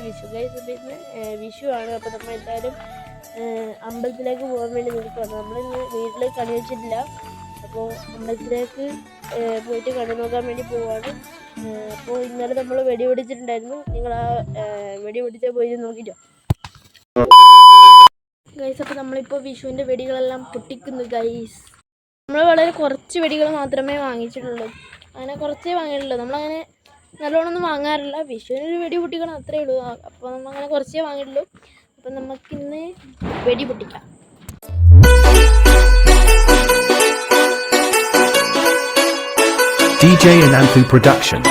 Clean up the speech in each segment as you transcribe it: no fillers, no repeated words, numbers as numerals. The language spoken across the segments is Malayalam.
വിഷു ഗൈസ്. അപ്പോൾ ഇന്ന് വിഷു ആണ്. അപ്പോൾ നമ്മൾ എന്തായാലും അമ്പലത്തിലേക്ക് പോകാൻ വേണ്ടി നിൽക്കുകയാണ്. നമ്മളിന്ന് വീട്ടിൽ കണി വെച്ചിട്ടില്ല. അപ്പോൾ അമ്പലത്തിലേക്ക് പോയിട്ട് കണി നോക്കാൻ വേണ്ടി പോവാണ്. അപ്പോൾ ഇന്നലെ നമ്മൾ വെടി പൊടിച്ചിട്ടുണ്ടായിരുന്നു. നിങ്ങൾ ആ വെടി പൊടിച്ചാൽ പോയി നോക്കിയിട്ടോ ഗൈസ്. അപ്പോൾ നമ്മളിപ്പോൾ വിഷുവിൻ്റെ വെടികളെല്ലാം പൊട്ടിക്കുന്നു ഗൈസ്. നമ്മൾ വളരെ കുറച്ച് വെടികൾ മാത്രമേ വാങ്ങിച്ചിട്ടുള്ളൂ. അങ്ങനെ കുറച്ചേ വാങ്ങിയിട്ടുള്ളൂ. നമ്മളങ്ങനെ നല്ലോണമൊന്നും വാങ്ങാറില്ല. വിഷുവിനൊരു വെടി പൊട്ടിക്കണം, അത്രയേ ഉള്ളൂ. അപ്പോൾ നമ്മളങ്ങനെ കുറച്ചേ വാങ്ങിയിട്ടുള്ളൂ. അപ്പം നമുക്കിന്ന് വെടി പൊട്ടിക്കാം. DJ Ananthu Production.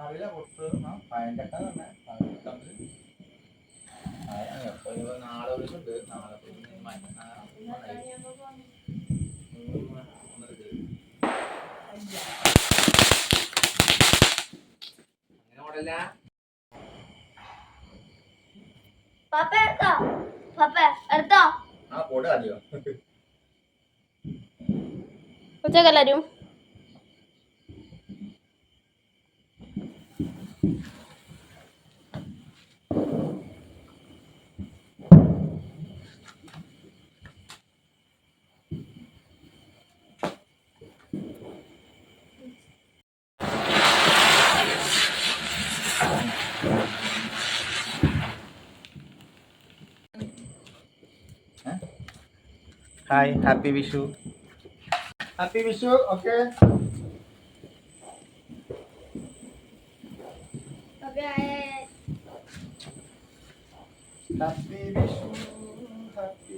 അറിയില്ല കൊടുത്ത് പയഞ്ചക്ക തന്നെ നാളെ വിളിച്ചുണ്ട്. നാളെ അങ്ങനെ ഓടല്ല. ആ പോട് അതെയോ ഉച്ചക്കെല്ലാരും hi, happy Vishu. Happy Vishu. Okay, happy Vishu. Happy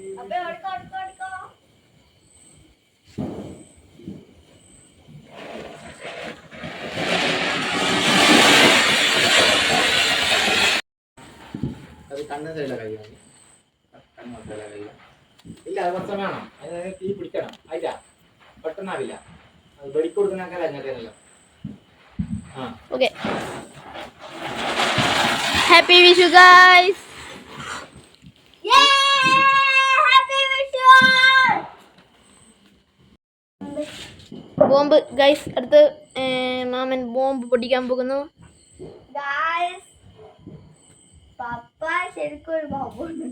അത് കണ്ണു തരില്ല കഴിയാൻ. കണ്ണു തരില്ല കഴിയാൻ. ഇല്ല, അത് കുറച്ച് വേണം. അതിന് തീ പിടിക്കണം. ആയിട്ടാ പെട്ടെന്നാവില്ല. അത് വെടിക്ക് കൊടുക്കുന്നൊക്കെ അങ്ങനത്തെയല്ലോ. ആ okay. Happy Vishu guys. Bomb guys. അടുത്ത് മാമൻ ബോംബ് പൊട്ടിക്കാൻ പോകുന്നു. പപ്പ ശരിക്കും ഒരു ബോംബാണ്.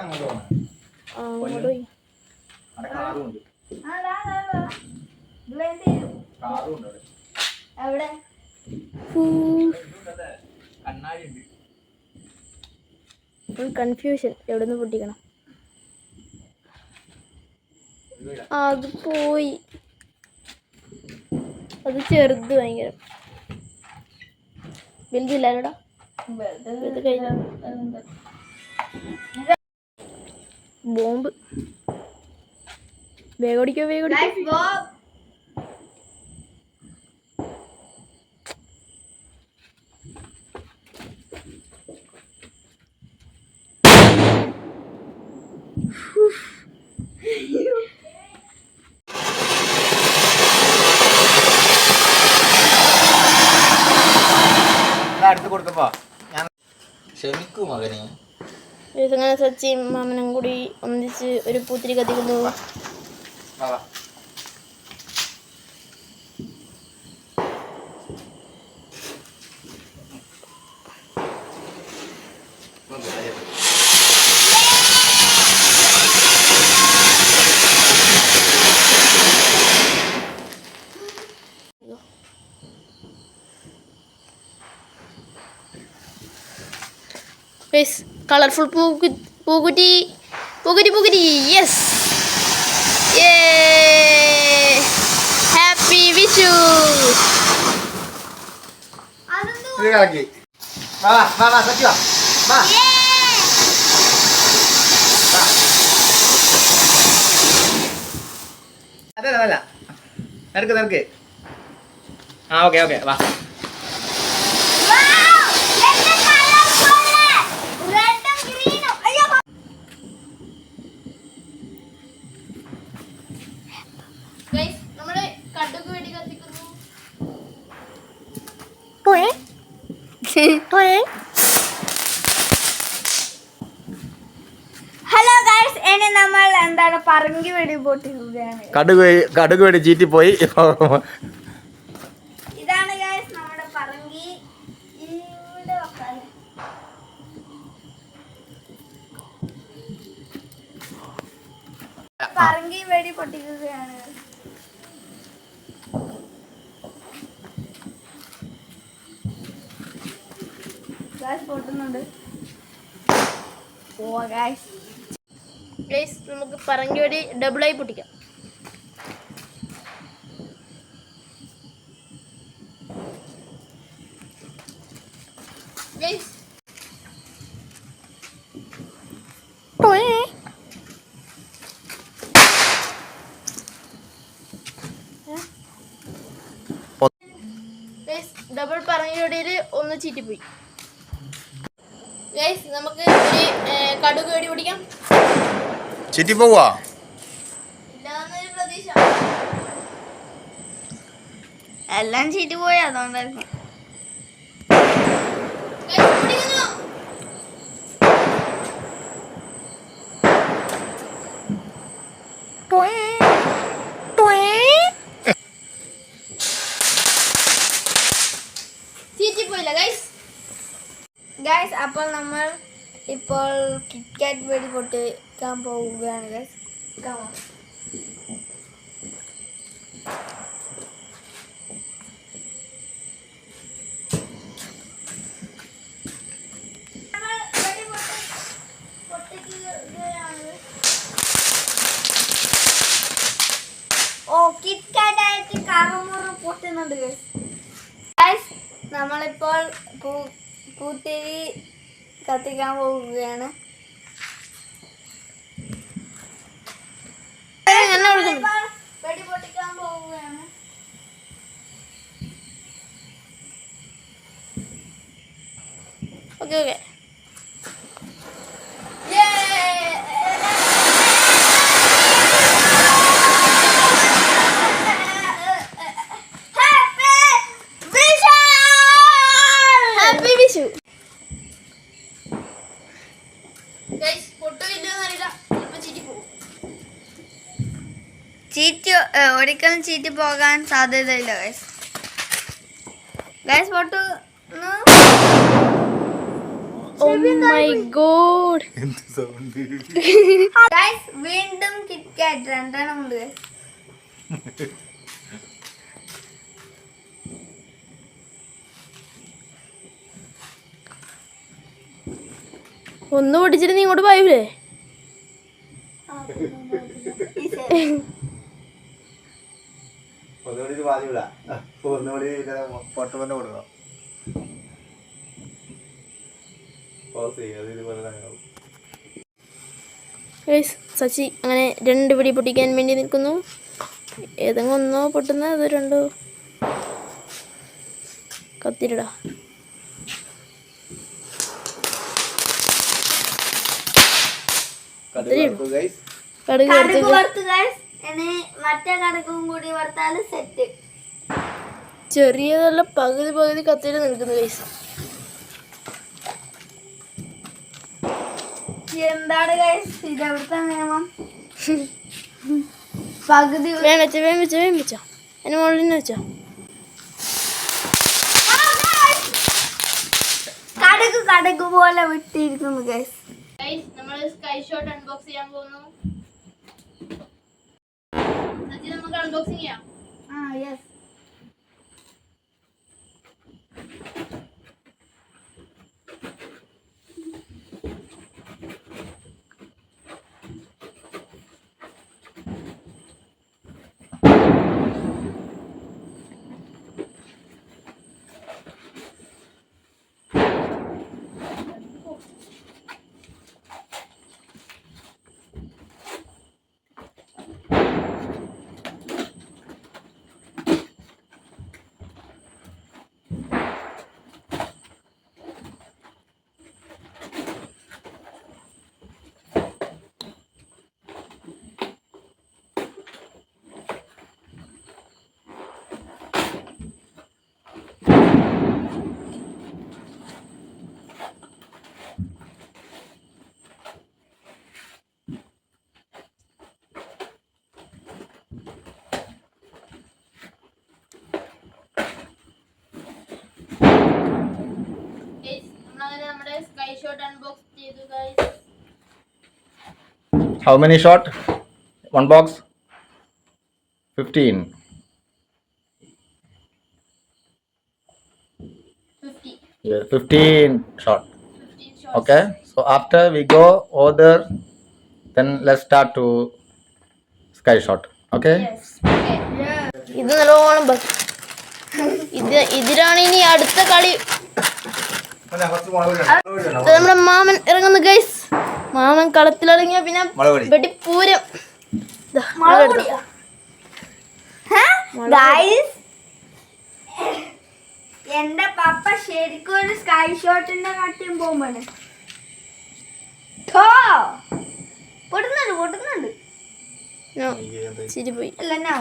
അങ്ങോട്ട് പോകണം. അവിടെ കാറുണ്ട്. കാറുണ്ട് അവിടെ. എവിടെ കണ്ണാടി ഉണ്ട്. കൺഫ്യൂഷൻ. എവിടെ നിന്ന് പൊട്ടിക്കണം? അത് പോയി. അത് ചെറുത് ഭയങ്കര. വലുതില്ലാലോടാ. ബോംബ്. വേഗം ഓടിക്കോ, വേഗം ഓടിക്കോ. അടുത്ത് കൊടുക്കപ്പോ ഞാൻ ക്ഷമിക്കൂ മകനെ. അങ്ങനെ സച്ചിയും മാമനും കൂടി ഒന്നിച്ച് ഒരു പൂത്തിരി കത്തിക്കുന്നു. ഗൈസ് കളർഫുൾ പൂക്കുറ്റി യെസ് ഹാപ്പി വിഷു. ഇത് കളക്കി വാ വാ വാ സത്യ വാ അതല്ല അതല്ല നിനക്ക് ആ ഓക്കെ ഓക്കെ വാ ഗൈസ് നമ്മള് കടുക് വെടി കത്തിക്കുന്നു. ഹലോ ഗൈസ്, ഇനി നമ്മൾ എന്താണ് പറങ്കി വെടി പൊട്ടിക്കുകയാണ്. കടുക് വേണ്ടി ചീറ്റിപ്പോയി. ഇതാണ് ഗൈസ് നമ്മുടെ പറങ്കി. ഇവിടെ വെക്കാൻ പറങ്കി വെടി പൊട്ടിക്കുകയാണ്. ഗൈസ് പൊട്ടുന്നുണ്ട്. ഓ ഗൈസ്, ഗൈസ് നമുക്ക് പറങ്കി വെടി ഡബിളായി പൊട്ടിക്കാം. ഗൈസ് ഡബിൾ പറങ്കി വെടിയിൽ ഒന്ന് ചീറ്റിപ്പോയി. ഗൈസ് നമുക്ക് ഒരു കടുക് വെടി പൊടിക്കാം. ചീറ്റി പോവാ ഇല്ലാന്നൊരു പ്രതീക്ഷ. എല്ലാം ചീറ്റ് പോയി, അതുകൊണ്ടായിരുന്നു. ഗൈസ് പൊട്ടിക്കുന്നു. ചീറ്റിപ്പോയില്ല ഗൈസ്. ഗൈസ് അപ്പോൾ നമ്മൾ ഇപ്പോൾ കിറ്റ്കാറ്റ് വെടി പൊട്ടിക്കാൻ പോവുകയാണ് ഗൈസ്. ഓ കിറ്റ്കാറ്റ് ആയിട്ട് കറുമുറു പൊട്ടുന്നുണ്ട് ഗൈസ്. ഗൈസ് നമ്മളിപ്പോൾ പൂത്തിരി കത്തിക്കാൻ പോവുകയാണ്. വെടി പൊട്ടിക്കാൻ പോവുകയാണ്. Okay okay happy Vishu. Guys പൊട്ടില്ലെന്നറിയില്ല, ചിലപ്പോൾ ചീറ്റിപ്പോകും. ചീറ്റ് ഒരിക്കലും ചീറ്റി പോകാൻ സാധ്യതയില്ല ഗൈസ്. ഗൈസ് പൊട്ടുന്നു. Oh my god. ഗൈസ് വീണ്ടും കിറ്റ്കാറ്റ് രണ്ടെണ്ണം ഉണ്ട് ഗൈസ്. ഒന്ന് പൊട്ടിച്ചിട്ട് നീ ഇങ്ങോട്ട് പായൂലേ? ഒന്നുകൂടി പാതിവിടാ, ഒന്നുകൂടി പൊട്ടുമെന്ന് കൊടുക്കണം. ഗൈസ് സച്ചി അങ്ങനെ രണ്ട് പിടി പൊട്ടിക്കാൻ വേണ്ടി നിൽക്കുന്നു. ഏതെങ്കിലും ഒന്നോ പൊട്ടുന്ന, അത് രണ്ടോ കത്തിരിടാ. കടുക് കടുക് വറുത്ത് ഗൈസ്. ഇനി മറ്റേ കടുകും കൂടി വറുത്താല് സെറ്റ്. ചെറിയതല്ല, പകുതി കത്തിരി നിൽക്കുന്നു ഗൈസ്. എന്താണ് ഗൈസ് ഇതെവിടുത്തെ നിയമം? പകുതി വേഗം വെച്ചോ അതിന് മുകളിൽ നിന്ന് വെച്ചോ. കടുക് പോലെ വിട്ടിരിക്കുന്നു ഗൈസ്. നമ്മൾ സ്കൈ ഷോട്ട് അൺബോക്സ് ചെയ്യാൻ പോകുന്നു. നമുക്ക് അൺബോക്സിംഗ് ചെയ്യാം. യെസ്. ഷോട്ട് അൺബോക്സ് ചെയ്തു guys. How many shot? One box? 15. 50. Yeah, 15 shot. 15 shots. Okay. So after we go over, then let's start to sky shot. Okay. Yes. Okay. ഇത് നല്ലോണം ഇതിലാണ് ഇനി അടുത്ത കളി. ഇത് നമ്മുടെ മാമൻ ഇറങ്ങുന്നു ഗൈസ്. മാമൻ കളത്തിലിറങ്ങിയ പിന്നെ വെടിപ്പൂരം. എന്റെ പപ്പ ശരിക്കും ഒരു സ്കൈ ഷോട്ടിന്റെ കട്ടിയും പോകുമ്പോണ് പൊട്ടുന്നുണ്ട് ശരി പോയി. അല്ല ഞാൻ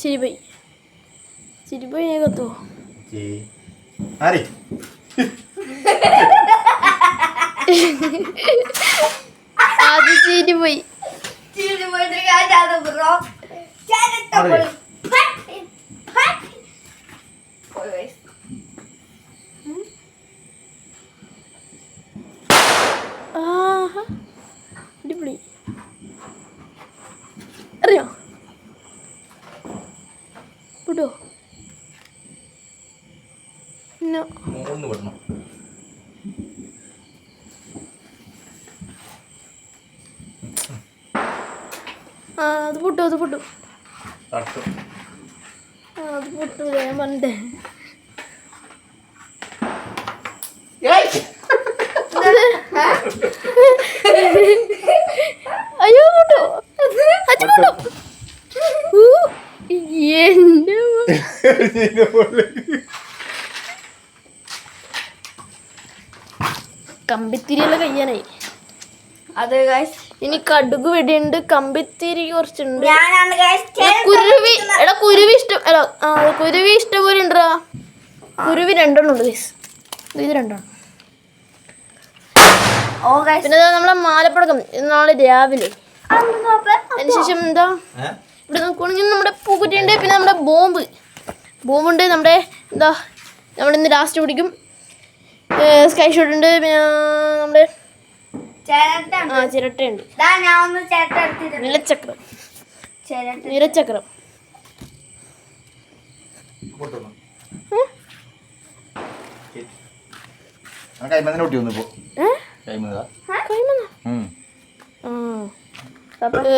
ശരി പോയി. ശരി പോയി. കത്തോ Hari. അത് ശരി പോയി. അടിപൊളി. അറിയോ വിടോ? മൂന്ന് വിടണം. അത് പൊട്ടു. അത് പൊട്ടു. തട്ടു. അത് പൊട്ടൂല. ഞാൻ പറഞ്ഞേ അയ്യോ പൊട്ടോ. അത് പൊട്ടോ. എന്റെ കമ്പിത്തിരിയുള്ള കയ്യാനായി. അത് ഗൈസ് ഇനി കടുക് വെടിയുണ്ട്, കമ്പിത്തിരി കുറച്ചുണ്ട്. ഞാനാണ് ഗൈസ് കുരുവി. എടാ കുരുവി ഇഷ്ടം. എടാ കുരുവി ഇഷ്ടം പോലെ ഉണ്ടാ. കുരുവി രണ്ടെണ്ണം ഉണ്ട് ഗൈസ്. ഇത് രണ്ടെണ്ണം. ഓ ഗൈസ് പിന്നെ നമ്മളെ മാലപ്പടക്കം നാളെ രാവിലെ. അതിനുശേഷം എന്താ ഇവിടെ നോക്കുവാണെങ്കിൽ നമ്മുടെ പൂക്കുറ്റിയുണ്ട്. പിന്നെ നമ്മുടെ ബോംബുണ്ട്. നമ്മുടെ എന്താ നമ്മുടെ ഇന്ന് ലാസ്റ്റ് പിടിക്കും. സ്കൈ ഷോട്ട് ഉണ്ട്. പിന്നെ നമ്മുടെ ചിരട്ടയുണ്ട്. നിലച്ചക്രം. നിലച്ചക്രം.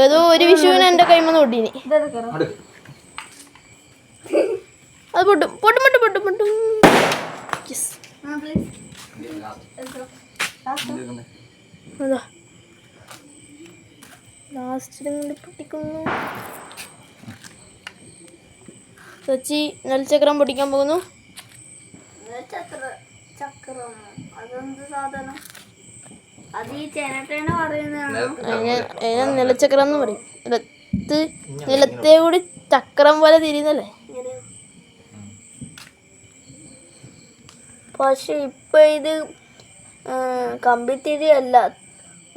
ഏതോ ഒരു വിഷുവിന് എന്റെ കൈമന്ന് പൊട്ടീനി. അത് പൊട്ടും പൊട്ടും പൊട്ടും പൊട്ടും പൊട്ടും. അതാ ലാസ്റ്റിലും കൂടി പൊട്ടിക്കുന്നു. സച്ചി നെൽച്ചക്രം പൊട്ടിക്കാൻ പോകുന്നു. നിലച്ചക്രം എന്ന് പറയും. നിലത്തെ കൂടി ചക്രം പോലെ തിരിയുന്നല്ലേ. പക്ഷെ ഇപ്പൊ ഇത് കമ്പിത്തിരി അല്ല,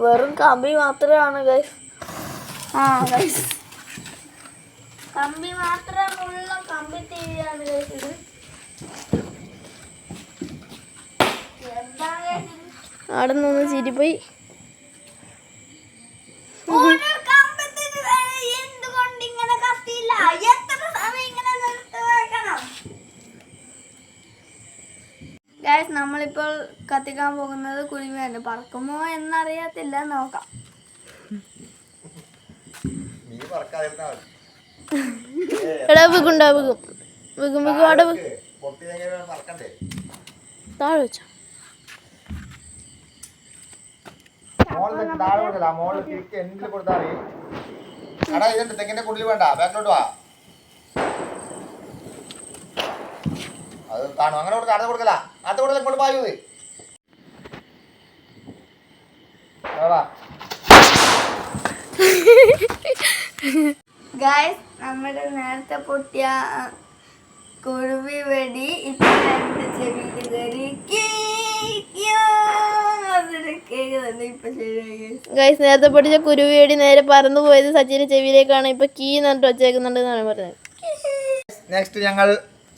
വെറും കമ്പി മാത്രമാണ് ഗൈസ്. ഗൈസ് കമ്പി മാത്രമുള്ള കമ്പിത്തിരിയാണ് ഗൈസ് ഇത്. അവിടെ നിന്ന് ചിരിപ്പോയി. എന്തുകൊണ്ട് ഇങ്ങനെ കത്തിയില്ല? എത്ര സമയം ഇങ്ങനെ നിർത്തി വെക്കണം? ഗൈസ് നമ്മളിപ്പോൾ കത്തിക്കാൻ പോകുന്നത് കുരുവിയാണ്. പറക്കുമോ എന്നറിയത്തില്ല, നോക്കാം. എടാ വികുണ്ടാ വികും വികും വികും. അവിടെ താഴെ വെച്ചോ. തെങ്ങിന്റെ കുടിൽ വേണ്ട, ബാക്കിലോട്ട് വാ. അത് കാണും. അങ്ങനെ കൊടുക്കാം. അടുത്ത് കൊടുക്കല. അടുത്ത് കൊടുക്കല. ഇങ്ങോട്ട് പായൂ. ഗൈസ് നമ്മുടെ നേരത്തെ പൊട്ടിയ കുരുവി വെടി ഇപ്പൊ എന്റെ ചെവിയിൽ കയറി ഇപ്പൊ ശരിയായി. ഗൈസ് നേരത്തെ പൊട്ടിച്ച കുരുവിയടി നേരെ പറന്നു പോയത് സച്ചിന്റെ ചെവിയിലേക്കാണ്. ഇപ്പൊ കീ നട്ട് വച്ചേക്കുന്നുണ്ട് എന്നാണ് പറഞ്ഞത്. നെക്സ്റ്റ് ഞങ്ങൾ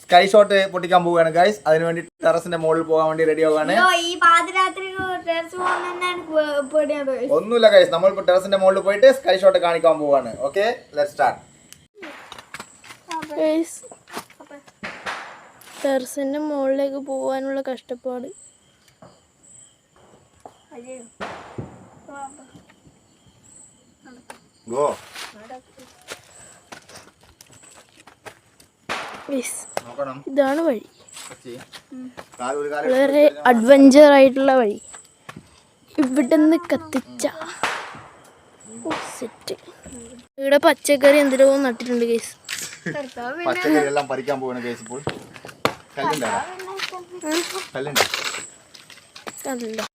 സ്കൈ ഷോട്ട് പൊട്ടിക്കാൻ പോവുകയാണ് ഗൈസ്. അതിനുവേണ്ടി ടെറസിന്റെ മുകളിൽ പോകാൻ വേണ്ടി റെഡി ആവുകയാണ്. ഈ പാതിരാത്രി ടെറസ് പോകാൻ ഒന്നുമില്ല ഗൈസ്, നമ്മൾ ഇപ്പോൾ ടെറസിന്റെ മുകളിൽ പോയിട്ട് സ്കൈ ഷോട്ട് കാണിക്കാൻ പോവുകയാണ്. Okay, let's start. ടെറസിന്റെ മുകളിലേക്ക് പോകാനുള്ള കഷ്ടപ്പാട്. ഗോ. ഇതാണ് വഴി, വളരെ അഡ്വഞ്ചർ ആയിട്ടുള്ള വഴി. ഇവിടുന്ന് കത്തിച്ച സെറ്റ്. ഇവിടെ പച്ചക്കറി എന്തിനോ നട്ടിട്ടുണ്ട് ഗൈസ്. പച്ചക്കറി എല്ലാം പറിക്കാൻ പോവാണ് ഗൈസ്. ഇപ്പോൾ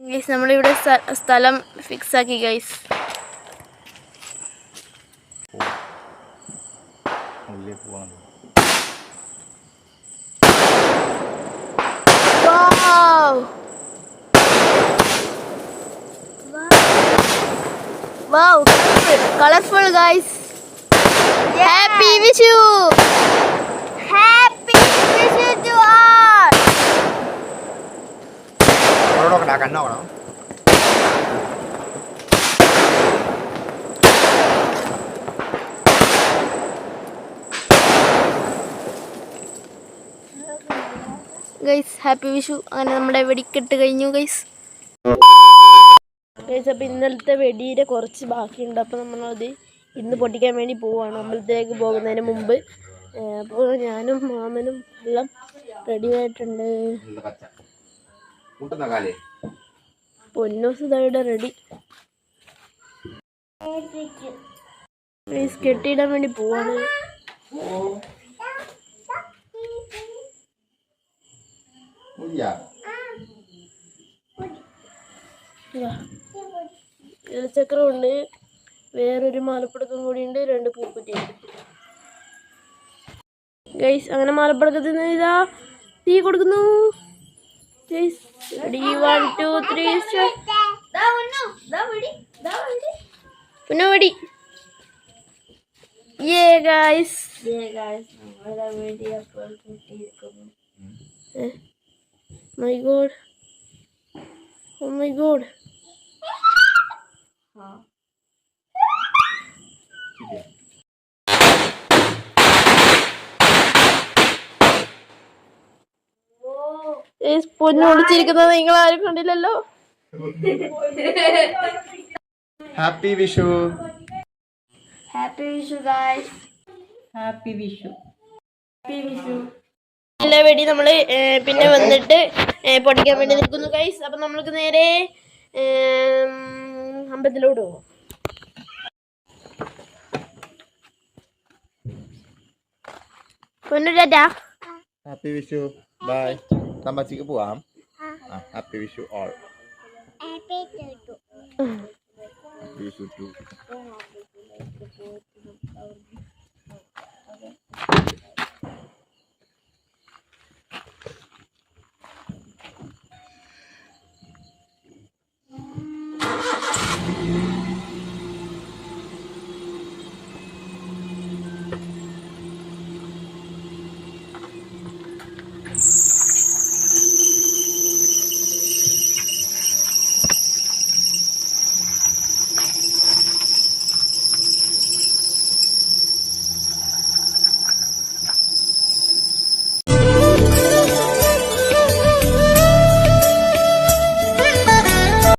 ഗൈസ് നമ്മളിവിടെ സ്ഥലം ഫിക്സ് ആക്കി guys. Wow, colorful guys. Happy Vishu. Happy Vishu to all. Guys happy Vishu. അങ്ങനെ നമ്മുടെ വെടിക്കെട്ട് കഴിഞ്ഞു ഗൈസ്. ഗൈസ് അപ്പോൾ ഇന്നലത്തെ വെടിയുടെ കുറച്ച് ബാക്കിയുണ്ട്. അപ്പോൾ നമ്മളത് ഇന്ന് പൊട്ടിക്കാൻ വേണ്ടി പോവുകയാണ് അമ്പലത്തിലേക്ക് പോകുന്നതിന് മുമ്പ്. അപ്പോൾ ഞാനും മാമനും എല്ലാം റെഡി ആയിട്ടുണ്ട്. പൊന്നൂസുതയുടെ റെഡി. ഗൈസ് കെട്ടിയിടാൻ വേണ്ടി പോവാണ്. ചക്രമുണ്ട്, വേറൊരു മാലപ്പടക്കം കൂടിയുണ്ട്, 2 പൂക്കുറ്റിയുണ്ട് ഗൈസ്. അങ്ങനെ മാലപ്പടക്കത്തിന് ഇതാ തീ കൊടുക്കുന്നു ഗൈസ്. റെഡി 1 2 3 പിന്നെ വെടി. Guys my god, oh my god. പൊന്നു ഒളിച്ചിരിക്കുന്നത് നിങ്ങൾ ആരും കണ്ടില്ലല്ലോ. Happy Vishu. Happy Vishu guys. Happy Vishu. Happy Vishu. എല്ലാ വെടി നമ്മൾ പിന്നെ വന്നിട്ട് പൊട്ടിക്കാൻ വേണ്ടി നിൽക്കുന്നു ഗൈസ്. അപ്പം നമ്മൾക്ക് നേരെ അമ്പലത്തിലോട്ട് പോകും. പൊന്നു ടാറ്റാ. ഹാപ്പി വിഷു. ബൈ. നമ്മച്ചിക്ക് പോവാം. Happy Vishu all. Happy Vishu to.